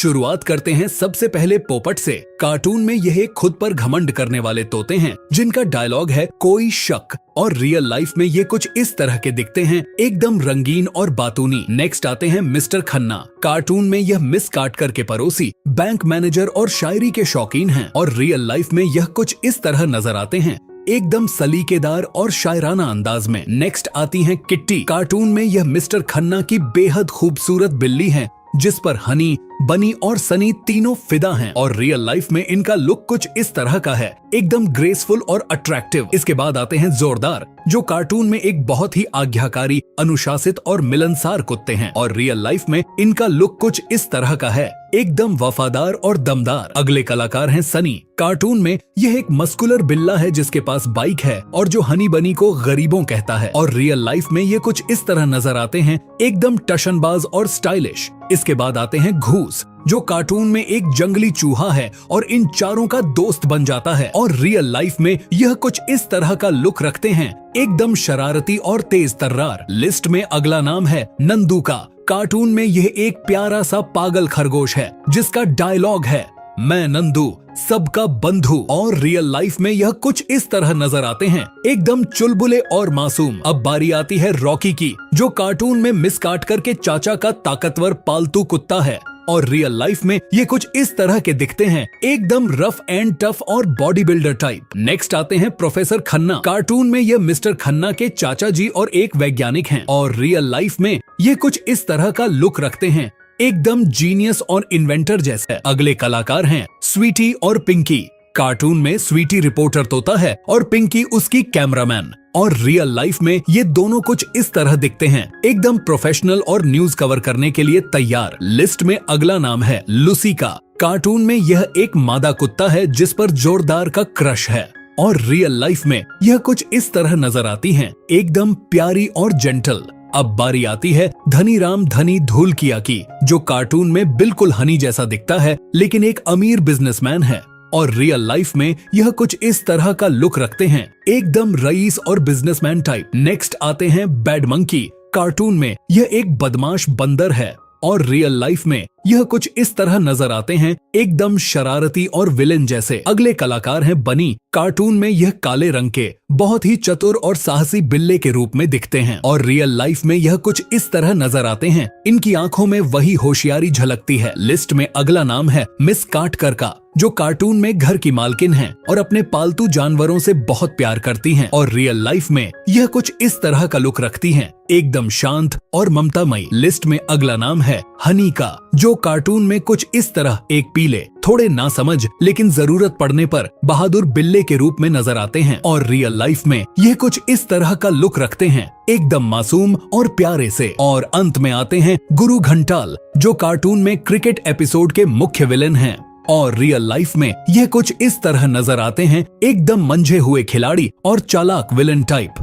शुरुआत करते हैं सबसे पहले पोपट से। कार्टून में यह एक खुद पर घमंड करने वाले तोते हैं जिनका डायलॉग है कोई शक, और रियल लाइफ में ये कुछ इस तरह के दिखते हैं, एकदम रंगीन और बातूनी। नेक्स्ट आते हैं मिस्टर खन्ना। कार्टून में यह मिस काटकर के पड़ोसी, बैंक मैनेजर और शायरी के शौकीन हैं, और रियल लाइफ में यह कुछ इस तरह नजर आते हैं, एकदम सलीकेदार और शायराना अंदाज में। नेक्स्ट आती हैं किट्टी। कार्टून में यह मिस्टर खन्ना की बेहद खूबसूरत बिल्ली है जिस पर हनी, बनी और सनी तीनों फिदा हैं, और रियल लाइफ में इनका लुक कुछ इस तरह का है, एकदम ग्रेसफुल और अट्रैक्टिव। इसके बाद आते हैं जोरदार, जो कार्टून में एक बहुत ही आज्ञाकारी, अनुशासित और मिलनसार कुत्ते हैं, और रियल लाइफ में इनका लुक कुछ इस तरह का है, एकदम वफादार और दमदार। अगले कलाकार हैं सनी। कार्टून में यह एक मस्कुलर बिल्ला है जिसके पास बाइक है और जो हनी बनी को गरीबों कहता है, और रियल लाइफ में ये कुछ इस तरह नजर आते हैं, एकदम टशनबाज और स्टाइलिश। इसके बाद आते हैं घूस, जो कार्टून में एक जंगली चूहा है और इन चारों का दोस्त बन जाता है, और रियल लाइफ में यह कुछ इस तरह का लुक रखते हैं, एकदम शरारती और तेज तर्रार। लिस्ट में अगला नाम है नंदू का। कार्टून में यह एक प्यारा सा पागल खरगोश है जिसका डायलॉग है मैं नंदू सबका बंधु, और रियल लाइफ में यह कुछ इस तरह नजर आते हैं, एकदम चुलबुले और मासूम। अब बारी आती है रॉकी की, जो कार्टून में मिस काट करके चाचा का ताकतवर पालतू कुत्ता है, और रियल लाइफ में ये कुछ इस तरह के दिखते हैं, एकदम रफ एंड टफ और बॉडी बिल्डर टाइप। नेक्स्ट आते हैं प्रोफेसर खन्ना। कार्टून में ये मिस्टर खन्ना के चाचा जी और एक वैज्ञानिक हैं, और रियल लाइफ में ये कुछ इस तरह का लुक रखते हैं, एकदम जीनियस और इन्वेंटर जैसे। अगले कलाकार हैं स्वीटी और पिंकी। कार्टून में स्वीटी रिपोर्टर तोता है और पिंकी उसकी कैमरामैन, और रियल लाइफ में ये दोनों कुछ इस तरह दिखते हैं, एकदम प्रोफेशनल और न्यूज कवर करने के लिए तैयार। लिस्ट में अगला नाम है लूसी का। कार्टून में यह एक मादा कुत्ता है जिस पर जोरदार का क्रश है, और रियल लाइफ में यह कुछ इस तरह नजर आती हैं, एकदम प्यारी और जेंटल। अब बारी आती है धनी राम धनी धूलकिया की, जो कार्टून में बिल्कुल हनी जैसा दिखता है लेकिन एक अमीर बिजनेसमैन है, और रियल लाइफ में यह कुछ इस तरह का लुक रखते हैं, एकदम रईस और बिजनेसमैन टाइप। नेक्स्ट आते हैं बैड मंकी। कार्टून में यह एक बदमाश बंदर है, और रियल लाइफ में यह कुछ इस तरह नजर आते हैं, एकदम शरारती और विलेन जैसे। अगले कलाकार हैं बनी। कार्टून में यह काले रंग के बहुत ही चतुर और साहसी बिल्ले के रूप में दिखते हैं, और रियल लाइफ में यह कुछ इस तरह नजर आते हैं, इनकी आंखों में वही होशियारी झलकती है। लिस्ट में अगला नाम है मिस काटकर का, जो कार्टून में घर की मालकिन हैं और अपने पालतू जानवरों से बहुत प्यार करती हैं, और रियल लाइफ में यह कुछ इस तरह का लुक रखती हैं, एकदम शांत और ममतामयी। लिस्ट में अगला नाम है हनी का, जो कार्टून में कुछ इस तरह एक पीले, थोड़े नासमझ लेकिन जरूरत पड़ने पर बहादुर बिल्ले के रूप में नजर आते हैं, और रियल लाइफ में यह कुछ इस तरह का लुक रखते हैं, एकदम मासूम और प्यारे से। और अंत में आते हैं गुरु घंटाल, जो कार्टून में क्रिकेट एपिसोड के मुख्य विलेन हैं, और रियल लाइफ में यह कुछ इस तरह नजर आते हैं, एकदम मंझे हुए खिलाड़ी और चालाक विलेन टाइप।